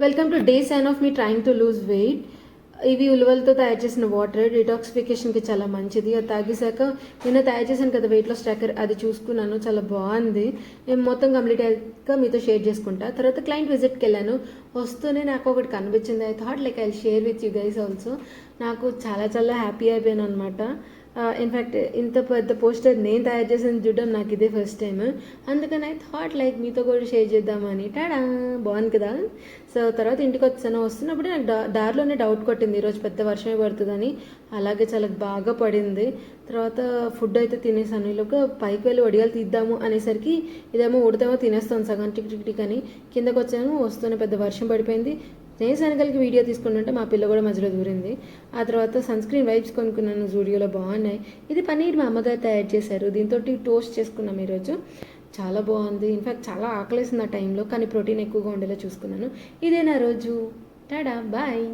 Welcome to day 7 of me trying to lose weight. ఇవి ఉలవలతో తయారు చేసిన వాటర్ డిటాక్సిఫికేషన్కి చాలా మంచిది. అది తాగేశాక నిన్న తయారు చేశాను కదా వెయిట్ లాస్ ట్రాకర్, అది చూసుకున్నాను, చాలా బాగుంది. నేను మొత్తం కంప్లీట్ అయ్యాక మీతో షేర్ చేసుకుంటా. తర్వాత క్లయింట్ విజిట్కి వెళ్ళాను. వస్తూనే నాకు ఒకటి కనిపించింది. I thought like I share with you guys also. నాకు చాలా చాలా హ్యాపీ అయిపోయాను అనమాట. ఇన్ఫ్యాక్ట్ ఇంత పెద్ద పోస్టర్ నేను తయారు చేసిన చూడడం నాకు ఇదే ఫస్ట్ టైం. అందుకని ఐ థాట్ లైక్ మీతో కూడా షేర్ చేద్దామని. టాడా, బాగుంది కదా. సో తర్వాత ఇంటికి వచ్చాను. వస్తున్నప్పుడు నాకు దారిలోనే డౌట్ కొట్టింది ఈరోజు పెద్ద వర్షమే పడుతుందని. అలాగే చాలా బాగా పడింది. తర్వాత ఫుడ్ అయితే తినేసాను. ఇలాగ పైకి వెళ్ళి వడియాలు తీద్దాము అనేసరికి ఇదేమో ఉడతామో తినేస్తాను సగం టిక్ టిక్ టిక్ అని. కిందకు వచ్చాను, వస్తూనే పెద్ద వర్షం పడిపోయింది. నేను సనగలికి వీడియో తీసుకుంటుంటే మా పిల్ల కూడా మధ్యలో దూరింది. ఆ తర్వాత సన్ స్క్రీన్ వైప్స్ కొనుక్కున్నాను, జూడియోలో బాగున్నాయి. ఇది పన్నీర్ మా అమ్మగారు తయారు చేశారు. దీంతో టోస్ట్ చేసుకున్నాం ఈరోజు. చాలా బాగుంది. ఇన్ఫ్యాక్ట్ చాలా ఆకలేసింది ఆ టైంలో, కానీ ప్రోటీన్ ఎక్కువగా ఉండేలా చూసుకున్నాను. ఇదే నా రోజు. Tada, bye.